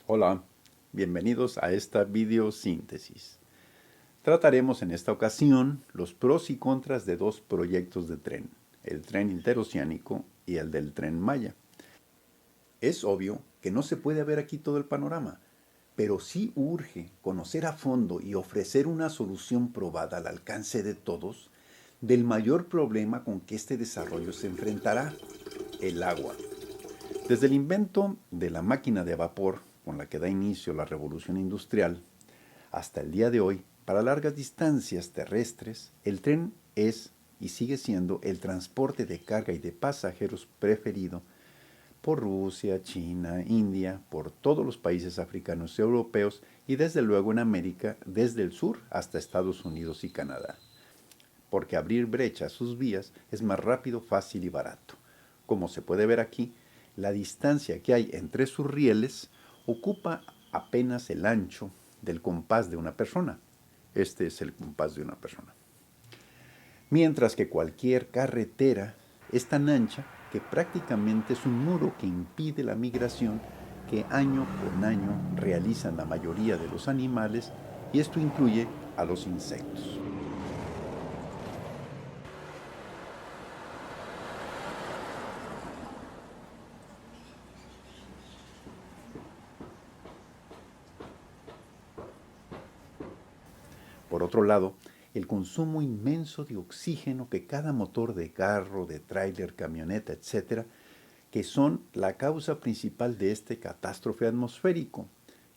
Hola, bienvenidos a esta videosíntesis. Trataremos en esta ocasión los pros y contras de dos proyectos de tren, el tren interoceánico y el del tren Maya. Es obvio que no se puede ver aquí todo el panorama, pero sí urge conocer a fondo y ofrecer una solución probada al alcance de todos del mayor problema con que este desarrollo se enfrentará, el agua. Desde el invento de la máquina de vapor, con la que da inicio la revolución industrial, hasta el día de hoy, para largas distancias terrestres, el tren es y sigue siendo el transporte de carga y de pasajeros preferido por Rusia, China, India, por todos los países africanos y europeos y desde luego en América, desde el sur hasta Estados Unidos y Canadá. Porque abrir brecha a sus vías es más rápido, fácil y barato. Como se puede ver aquí, la distancia que hay entre sus rieles ocupa apenas el ancho del compás de una persona. Este es el compás de una persona. Mientras que cualquier carretera es tan ancha que prácticamente es un muro que impide la migración que año con año realizan la mayoría de los animales, y esto incluye a los insectos. Por otro lado, el consumo inmenso de oxígeno que cada motor de carro, de tráiler, camioneta, etcétera, que son la causa principal de este catástrofe atmosférico,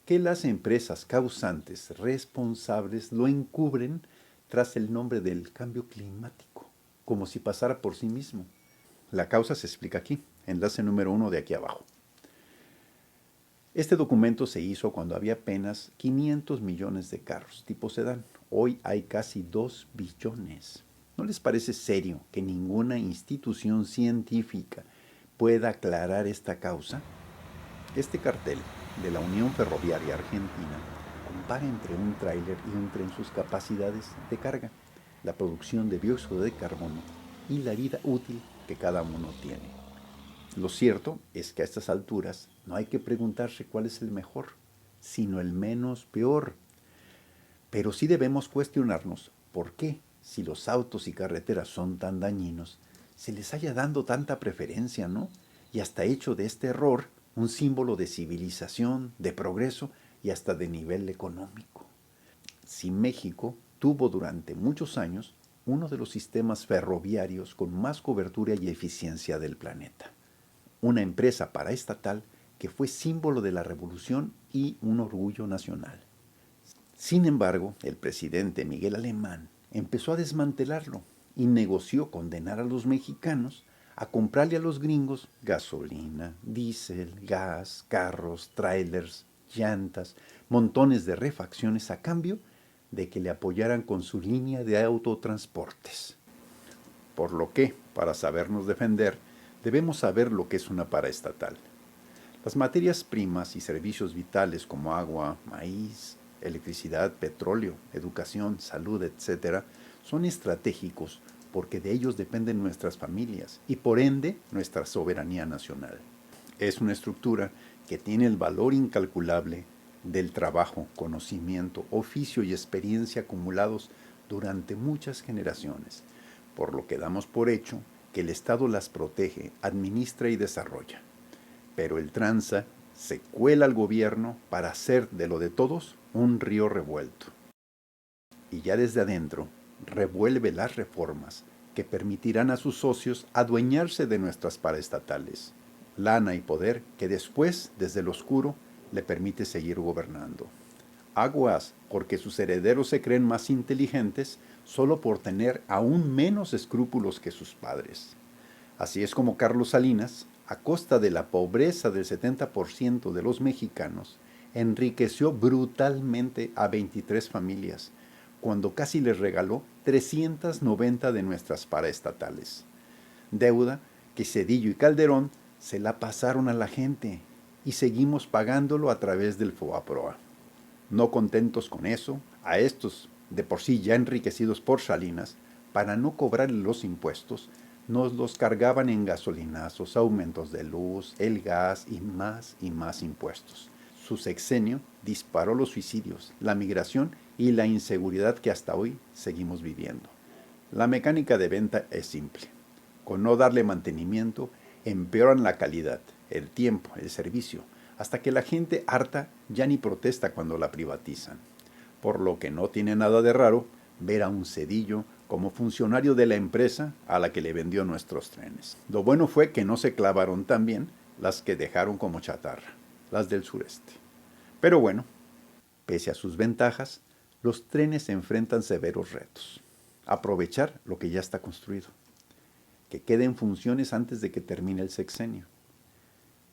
que las empresas causantes responsables lo encubren tras el nombre del cambio climático, como si pasara por sí mismo. La causa se explica aquí, enlace número 1 de aquí abajo. Este documento se hizo cuando había apenas 500 millones de carros tipo sedán. Hoy hay casi 2 billones. ¿No les parece serio que ninguna institución científica pueda aclarar esta causa? Este cartel de la Unión Ferroviaria Argentina compara entre un tráiler y un tren sus capacidades de carga, la producción de dióxido de carbono y la vida útil que cada uno tiene. Lo cierto es que a estas alturas no hay que preguntarse cuál es el mejor, sino el menos peor. Pero sí debemos cuestionarnos por qué, si los autos y carreteras son tan dañinos, se les haya dado tanta preferencia, ¿no? Y hasta hecho de este error un símbolo de civilización, de progreso y hasta de nivel económico. Si México tuvo durante muchos años uno de los sistemas ferroviarios con más cobertura y eficiencia del planeta, una empresa paraestatal que fue símbolo de la revolución y un orgullo nacional. Sin embargo, el presidente Miguel Alemán empezó a desmantelarlo y negoció condenar a los mexicanos a comprarle a los gringos gasolina, diésel, gas, carros, trailers, llantas, montones de refacciones a cambio de que le apoyaran con su línea de autotransportes. Por lo que, para sabernos defender, debemos saber lo que es una paraestatal. Las materias primas y servicios vitales como agua, maíz, electricidad, petróleo, educación, salud, etcétera, son estratégicos porque de ellos dependen nuestras familias y por ende nuestra soberanía nacional. Es una estructura que tiene el valor incalculable del trabajo, conocimiento, oficio y experiencia acumulados durante muchas generaciones, por lo que damos por hecho que el Estado las protege, administra y desarrolla. Pero el tranza se cuela al gobierno para hacer de lo de todos un río revuelto. Y ya desde adentro revuelve las reformas que permitirán a sus socios adueñarse de nuestras paraestatales, lana y poder que después, desde el oscuro, le permite seguir gobernando. Aguas, porque sus herederos se creen más inteligentes solo por tener aún menos escrúpulos que sus padres. Así es como Carlos Salinas, a costa de la pobreza del 70% de los mexicanos, enriqueció brutalmente a 23 familias, cuando casi les regaló 390 de nuestras paraestatales. Deuda que Zedillo y Calderón se la pasaron a la gente y seguimos pagándolo a través del FOBAPROA. No contentos con eso, a estos, de por sí ya enriquecidos por Salinas, para no cobrarle los impuestos, nos los cargaban en gasolinazos, aumentos de luz, el gas y más impuestos. Su sexenio disparó los suicidios, la migración y la inseguridad que hasta hoy seguimos viviendo. La mecánica de venta es simple. Con no darle mantenimiento, empeoran la calidad, el tiempo, el servicio, hasta que la gente harta ya ni protesta cuando la privatizan. Por lo que no tiene nada de raro ver a un Cedillo como funcionario de la empresa a la que le vendió nuestros trenes. Lo bueno fue que no se clavaron también las que dejaron como chatarra, las del sureste. Pero bueno, pese a sus ventajas, los trenes enfrentan severos retos. Aprovechar lo que ya está construido, que quede en funciones antes de que termine el sexenio.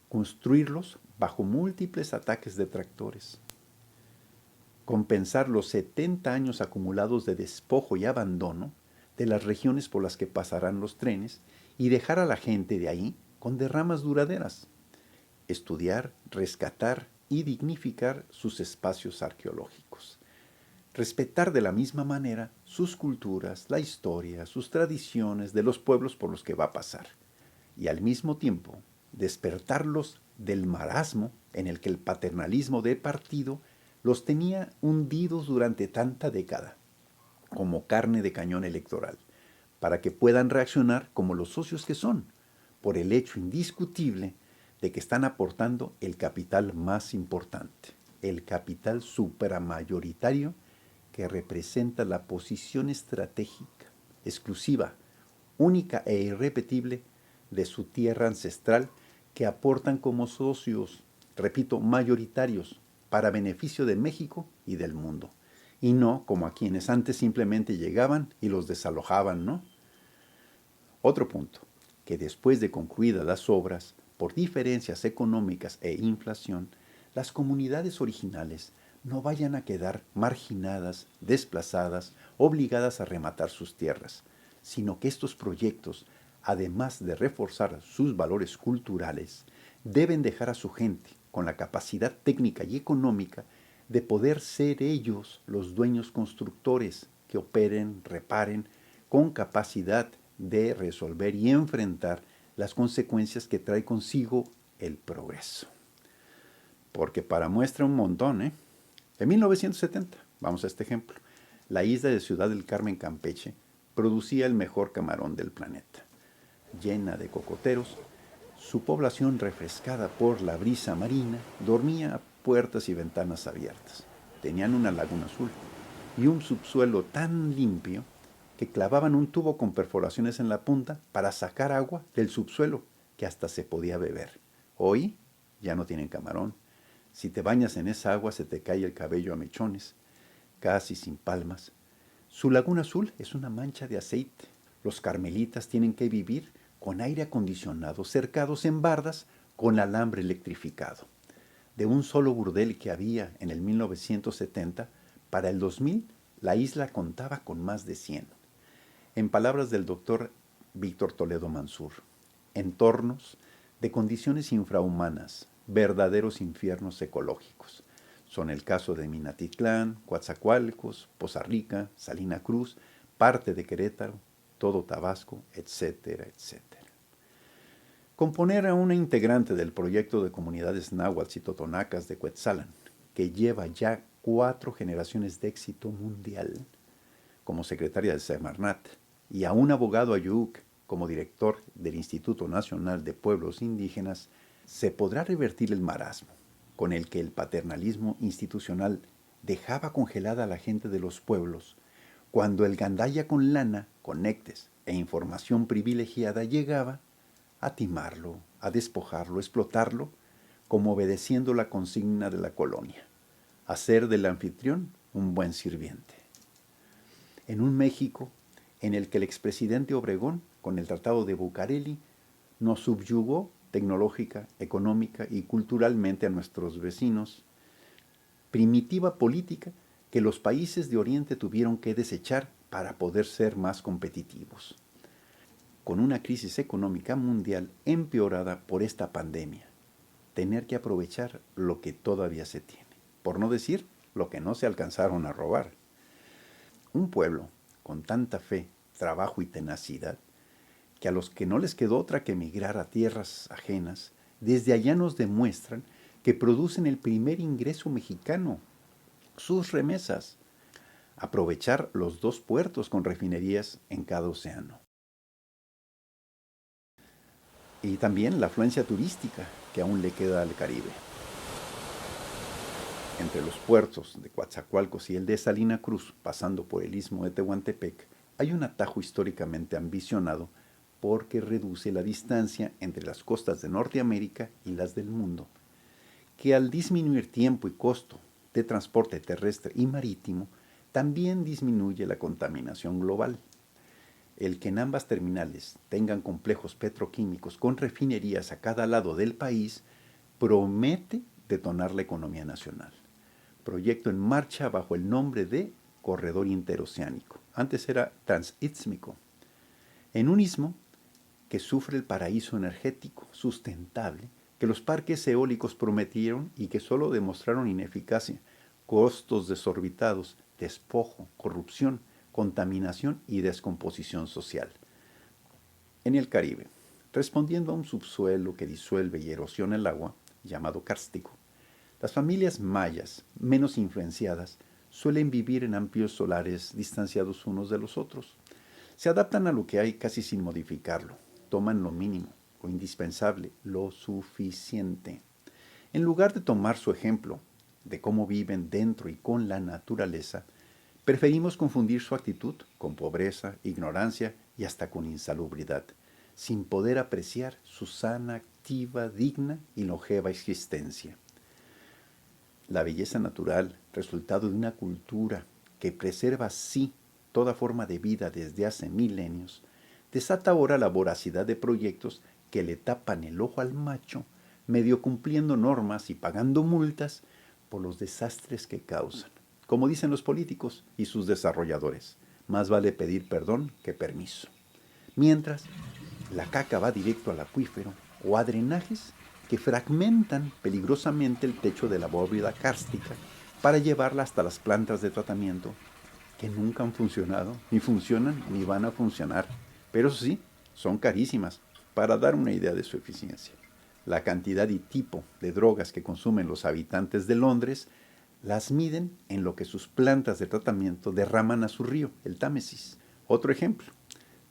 Construirlos bajo múltiples ataques de tractores. Compensar los 70 años acumulados de despojo y abandono de las regiones por las que pasarán los trenes y dejar a la gente de ahí con derramas duraderas. Estudiar, rescatar y dignificar sus espacios arqueológicos. Respetar de la misma manera sus culturas, la historia, sus tradiciones de los pueblos por los que va a pasar. Y al mismo tiempo, despertarlos del marasmo en el que el paternalismo de partido los tenía hundidos durante tanta década, como carne de cañón electoral, para que puedan reaccionar como los socios que son, por el hecho indiscutible de que están aportando el capital más importante, el capital supramayoritario que representa la posición estratégica, exclusiva, única e irrepetible de su tierra ancestral que aportan como socios, repito, mayoritarios, para beneficio de México y del mundo, y no como a quienes antes simplemente llegaban y los desalojaban, ¿no? Otro punto, que después de concluidas las obras, por diferencias económicas e inflación, las comunidades originales no vayan a quedar marginadas, desplazadas, obligadas a rematar sus tierras, sino que estos proyectos, además de reforzar sus valores culturales, deben dejar a su gente con la capacidad técnica y económica de poder ser ellos los dueños constructores que operen, reparen, con capacidad de resolver y enfrentar las consecuencias que trae consigo el progreso. Porque para muestra un montón, En 1970, vamos a este ejemplo, la isla de Ciudad del Carmen, Campeche, producía el mejor camarón del planeta. Llena de cocoteros, su población, refrescada por la brisa marina, dormía a puertas y ventanas abiertas. Tenían una laguna azul y un subsuelo tan limpio que clavaban un tubo con perforaciones en la punta para sacar agua del subsuelo que hasta se podía beber. Hoy ya no tienen camarón. Si te bañas en esa agua se te cae el cabello a mechones, casi sin palmas. Su laguna azul es una mancha de aceite. Los carmelitas tienen que vivir con aire acondicionado, cercados en bardas con alambre electrificado. De un solo burdel que había en el 1970, para el 2000 la isla contaba con más de 100. En palabras del doctor Víctor Toledo Mansur, entornos de condiciones infrahumanas, verdaderos infiernos ecológicos. Son el caso de Minatitlán, Coatzacoalcos, Poza Rica, Salina Cruz, parte de Querétaro, todo Tabasco, etcétera, etcétera. Componer a una integrante del proyecto de comunidades náhuatl y totonacas de Cuetzalan, que lleva ya 4 generaciones de éxito mundial, como secretaria de Semarnat, y a un abogado ayuk como director del Instituto Nacional de Pueblos Indígenas, se podrá revertir el marasmo con el que el paternalismo institucional dejaba congelada a la gente de los pueblos, cuando el gandaya con lana, conectes e información privilegiada llegaba a timarlo, a despojarlo, explotarlo, como obedeciendo la consigna de la colonia, hacer del anfitrión un buen sirviente. En un México en el que el expresidente Obregón, con el Tratado de Bucareli, nos subyugó tecnológica, económica y culturalmente a nuestros vecinos, primitiva política que los países de Oriente tuvieron que desechar para poder ser más competitivos, con una crisis económica mundial empeorada por esta pandemia, tener que aprovechar lo que todavía se tiene, por no decir lo que no se alcanzaron a robar. Un pueblo con tanta fe, trabajo y tenacidad, que a los que no les quedó otra que emigrar a tierras ajenas, desde allá nos demuestran que producen el primer ingreso mexicano, sus remesas. Aprovechar los 2 puertos con refinerías en cada océano. Y también la afluencia turística que aún le queda al Caribe. Entre los puertos de Coatzacoalcos y el de Salina Cruz, pasando por el istmo de Tehuantepec, hay un atajo históricamente ambicionado porque reduce la distancia entre las costas de Norteamérica y las del mundo, que al disminuir tiempo y costo de transporte terrestre y marítimo, también disminuye la contaminación global. El que en ambas terminales tengan complejos petroquímicos con refinerías a cada lado del país promete detonar la economía nacional. Proyecto en marcha bajo el nombre de Corredor Interoceánico. Antes era Transístmico. En un istmo que sufre el paraíso energético sustentable que los parques eólicos prometieron y que solo demostraron ineficacia, costos desorbitados, despojo, corrupción, contaminación y descomposición social. En el Caribe, respondiendo a un subsuelo que disuelve y erosiona el agua, llamado kárstico, las familias mayas, menos influenciadas, suelen vivir en amplios solares distanciados unos de los otros. Se adaptan a lo que hay casi sin modificarlo, toman lo mínimo, lo indispensable, lo suficiente. En lugar de tomar su ejemplo de cómo viven dentro y con la naturaleza, preferimos confundir su actitud con pobreza, ignorancia y hasta con insalubridad, sin poder apreciar su sana, activa, digna y longeva existencia. La belleza natural, resultado de una cultura que preserva así toda forma de vida desde hace milenios, desata ahora la voracidad de proyectos que le tapan el ojo al macho, medio cumpliendo normas y pagando multas por los desastres que causan. Como dicen los políticos y sus desarrolladores, más vale pedir perdón que permiso. Mientras, la caca va directo al acuífero o a drenajes que fragmentan peligrosamente el techo de la bóveda kárstica para llevarla hasta las plantas de tratamiento que nunca han funcionado, ni funcionan, ni van a funcionar. Pero eso sí, son carísimas, para dar una idea de su eficiencia. La cantidad y tipo de drogas que consumen los habitantes de Londres las miden en lo que sus plantas de tratamiento derraman a su río, el Támesis. Otro ejemplo,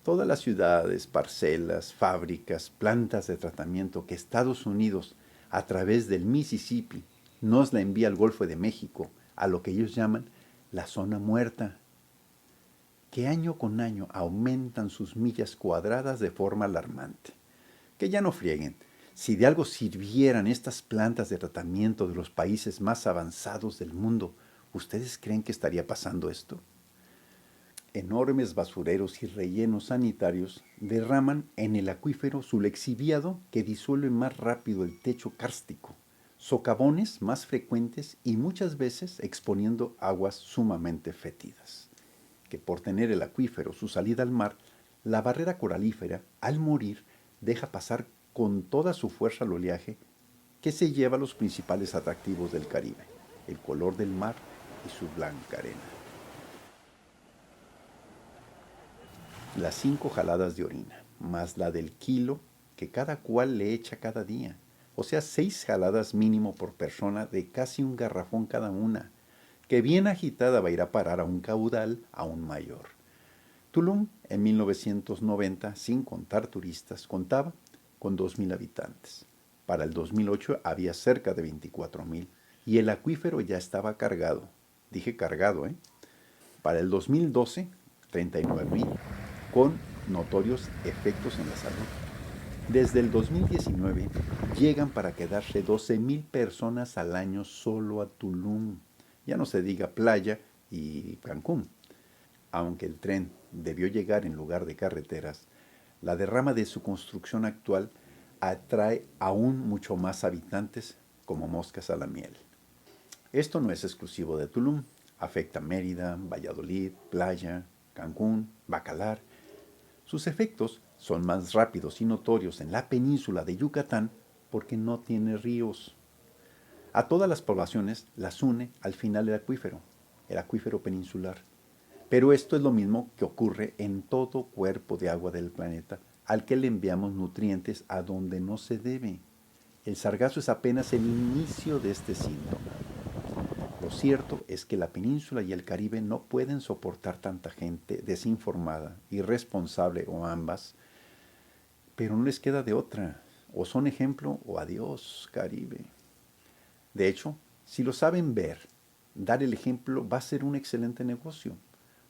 todas las ciudades, parcelas, fábricas, plantas de tratamiento que Estados Unidos, a través del Mississippi, nos la envía al Golfo de México, a lo que ellos llaman la zona muerta, que año con año aumentan sus millas cuadradas de forma alarmante. Que ya no frieguen. Si de algo sirvieran estas plantas de tratamiento de los países más avanzados del mundo, ¿ustedes creen que estaría pasando esto? Enormes basureros y rellenos sanitarios derraman en el acuífero su lexiviado que disuelve más rápido el techo kárstico, socavones más frecuentes y muchas veces exponiendo aguas sumamente fétidas. Que por tener el acuífero su salida al mar, la barrera coralífera, al morir, deja pasar con toda su fuerza al oleaje que se lleva los principales atractivos del Caribe, el color del mar y su blanca arena. Las 5 jaladas de orina, más la del kilo que cada cual le echa cada día, o sea 6 jaladas mínimo por persona de casi un garrafón cada una, que bien agitada va a ir a parar a un caudal aún mayor. Tulum, en 1990, sin contar turistas, contaba con 2,000 habitantes. Para el 2008 había cerca de 24,000 y el acuífero ya estaba cargado. Dije cargado, ¿eh? Para el 2012, 39,000, con notorios efectos en la salud. Desde el 2019 llegan para quedarse 12,000 personas al año solo a Tulum. Ya no se diga playa y Cancún. Aunque el tren debió llegar en lugar de carreteras, la derrama de su construcción actual atrae aún mucho más habitantes como moscas a la miel. Esto no es exclusivo de Tulum, afecta a Mérida, Valladolid, Playa, Cancún, Bacalar. Sus efectos son más rápidos y notorios en la península de Yucatán porque no tiene ríos. A todas las poblaciones las une al final el acuífero peninsular. Pero esto es lo mismo que ocurre en todo cuerpo de agua del planeta, al que le enviamos nutrientes a donde no se debe. El sargazo es apenas el inicio de este síntoma. Lo cierto es que la península y el Caribe no pueden soportar tanta gente desinformada, irresponsable o ambas, pero no les queda de otra. O son ejemplo o adiós, Caribe. De hecho, si lo saben ver, dar el ejemplo va a ser un excelente negocio,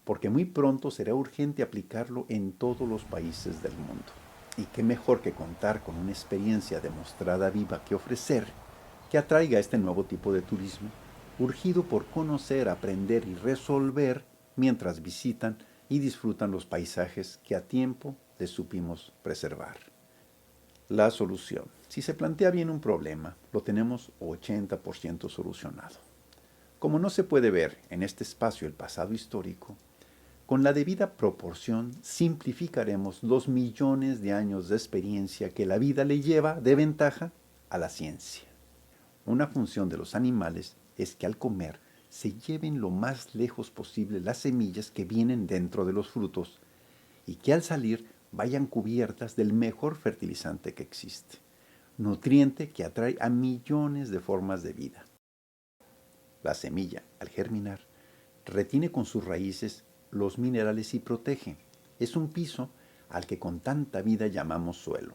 porque muy pronto será urgente aplicarlo en todos los países del mundo. Y qué mejor que contar con una experiencia demostrada viva que ofrecer, que atraiga este nuevo tipo de turismo, urgido por conocer, aprender y resolver mientras visitan y disfrutan los paisajes que a tiempo les supimos preservar. La solución. Si se plantea bien un problema, lo tenemos 80% solucionado. Como no se puede ver en este espacio el pasado histórico, con la debida proporción simplificaremos los millones de años de experiencia que la vida le lleva de ventaja a la ciencia. Una función de los animales es que al comer se lleven lo más lejos posible las semillas que vienen dentro de los frutos y que al salir vayan cubiertas del mejor fertilizante que existe, nutriente que atrae a millones de formas de vida. La semilla, al germinar, retiene con sus raíces los minerales y protege. Es un piso al que con tanta vida llamamos suelo.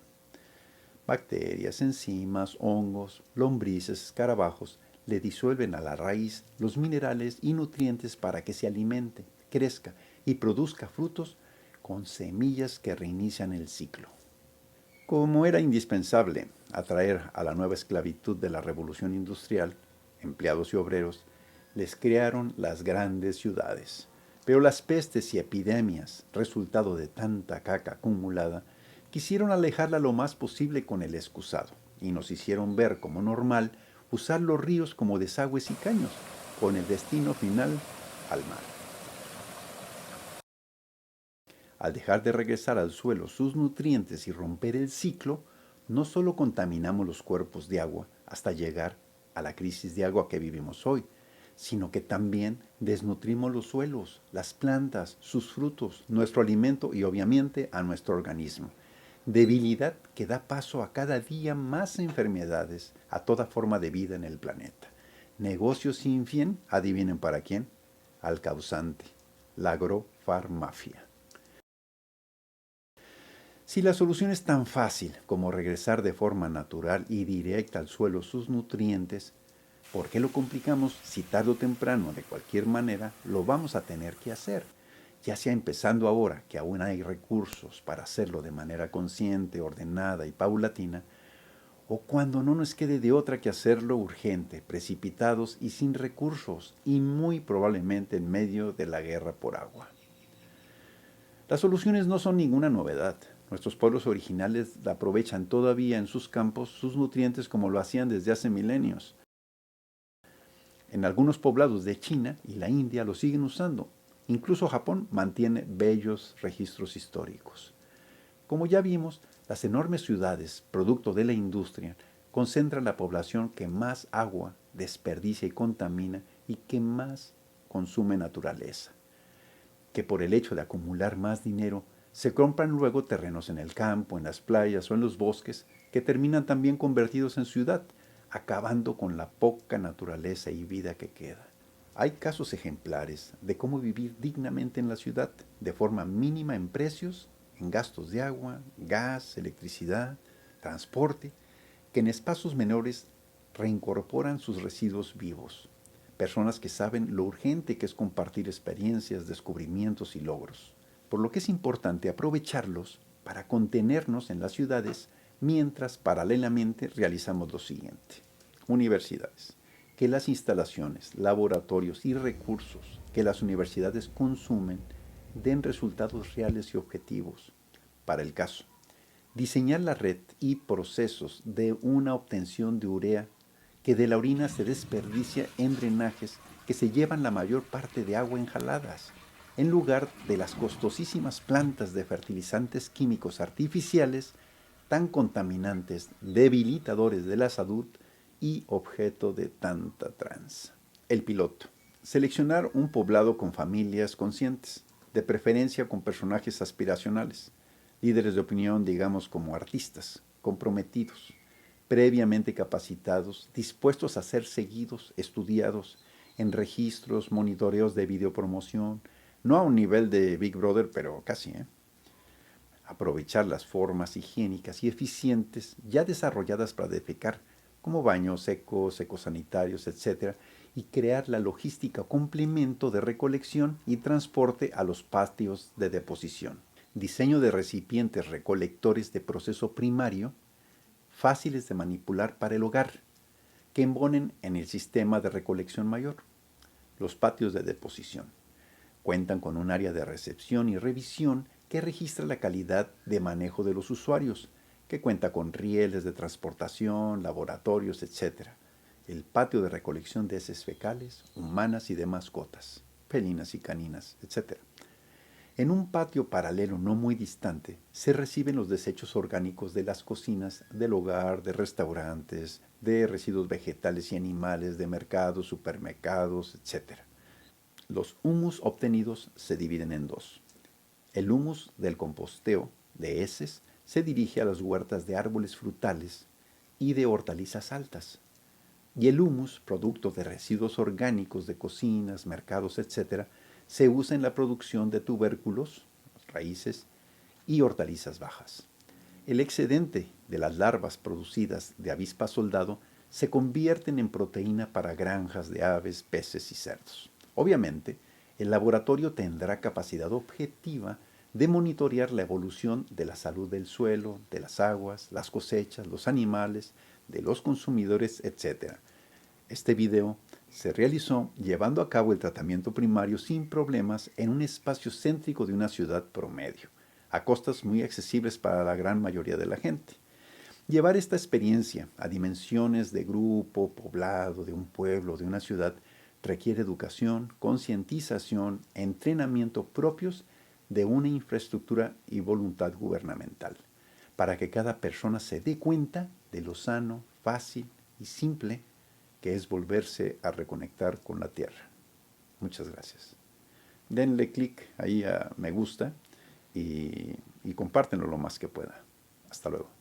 Bacterias, enzimas, hongos, lombrices, escarabajos le disuelven a la raíz los minerales y nutrientes para que se alimente, crezca y produzca frutos con semillas que reinician el ciclo. Como era indispensable atraer a la nueva esclavitud de la revolución industrial, empleados y obreros, les crearon las grandes ciudades. Pero las pestes y epidemias, resultado de tanta caca acumulada, quisieron alejarla lo más posible con el excusado y nos hicieron ver como normal usar los ríos como desagües y caños, con el destino final al mar. Al dejar de regresar al suelo sus nutrientes y romper el ciclo, no solo contaminamos los cuerpos de agua hasta llegar a la crisis de agua que vivimos hoy, sino que también desnutrimos los suelos, las plantas, sus frutos, nuestro alimento y obviamente a nuestro organismo. Debilidad que da paso a cada día más enfermedades, a toda forma de vida en el planeta. Negocios sin fin, adivinen para quién, al causante, la agrofarmafia. Si la solución es tan fácil como regresar de forma natural y directa al suelo sus nutrientes, ¿por qué lo complicamos si tarde o temprano, de cualquier manera, lo vamos a tener que hacer? Ya sea empezando ahora, que aún hay recursos para hacerlo de manera consciente, ordenada y paulatina, o cuando no nos quede de otra que hacerlo urgente, precipitados y sin recursos, y muy probablemente en medio de la guerra por agua. Las soluciones no son ninguna novedad. Nuestros pueblos originales aprovechan todavía en sus campos sus nutrientes como lo hacían desde hace milenios. En algunos poblados de China y la India lo siguen usando. Incluso Japón mantiene bellos registros históricos. Como ya vimos, las enormes ciudades, producto de la industria, concentran la población que más agua desperdicia y contamina y que más consume naturaleza. Que por el hecho de acumular más dinero, se compran luego terrenos en el campo, en las playas o en los bosques, que terminan también convertidos en ciudad, acabando con la poca naturaleza y vida que queda. Hay casos ejemplares de cómo vivir dignamente en la ciudad, de forma mínima en precios, en gastos de agua, gas, electricidad, transporte, que en espacios menores reincorporan sus residuos vivos. Personas que saben lo urgente que es compartir experiencias, descubrimientos y logros. Por lo que es importante aprovecharlos para contenernos en las ciudades mientras paralelamente realizamos lo siguiente. Universidades. Que las instalaciones, laboratorios y recursos que las universidades consumen den resultados reales y objetivos. Para el caso, diseñar la red y procesos de una obtención de urea que de la orina se desperdicia en drenajes que se llevan la mayor parte de agua en jaladas, en lugar de las costosísimas plantas de fertilizantes químicos artificiales tan contaminantes, debilitadores de la salud y objeto de tanta tranza. El piloto. Seleccionar un poblado con familias conscientes, de preferencia con personajes aspiracionales, líderes de opinión, digamos, como artistas, comprometidos, previamente capacitados, dispuestos a ser seguidos, estudiados, en registros, monitoreos de videopromoción, no a un nivel de Big Brother, pero casi, ¿eh? Aprovechar las formas higiénicas y eficientes ya desarrolladas para defecar, como baños secos, ecosanitarios, etc., y crear la logística complemento de recolección y transporte a los patios de deposición. Diseño de recipientes recolectores de proceso primario, fáciles de manipular para el hogar, que embonen en el sistema de recolección mayor. Los patios de deposición cuentan con un área de recepción y revisión que registra la calidad de manejo de los usuarios, que cuenta con rieles de transportación, laboratorios, etc. El patio de recolección de heces fecales, humanas y de mascotas, felinas y caninas, etc. En un patio paralelo no muy distante se reciben los desechos orgánicos de las cocinas, del hogar, de restaurantes, de residuos vegetales y animales, de mercados, supermercados, etc. Los humus obtenidos se dividen en dos. El humus del composteo de heces se dirige a las huertas de árboles frutales y de hortalizas altas. Y el humus, producto de residuos orgánicos de cocinas, mercados, etc., se usa en la producción de tubérculos, raíces y hortalizas bajas. El excedente de las larvas producidas de avispa soldado se convierten en proteína para granjas de aves, peces y cerdos. Obviamente, el laboratorio tendrá capacidad objetiva de monitorear la evolución de la salud del suelo, de las aguas, las cosechas, los animales, de los consumidores, etc. Este video se realizó llevando a cabo el tratamiento primario sin problemas en un espacio céntrico de una ciudad promedio, a costas muy accesibles para la gran mayoría de la gente. Llevar esta experiencia a dimensiones de grupo, poblado, de un pueblo, de una ciudad, requiere educación, concientización, entrenamiento propios de una infraestructura y voluntad gubernamental, para que cada persona se dé cuenta de lo sano, fácil y simple que es volverse a reconectar con la tierra. Muchas gracias. Denle clic ahí a me gusta y compártenlo lo más que pueda. Hasta luego.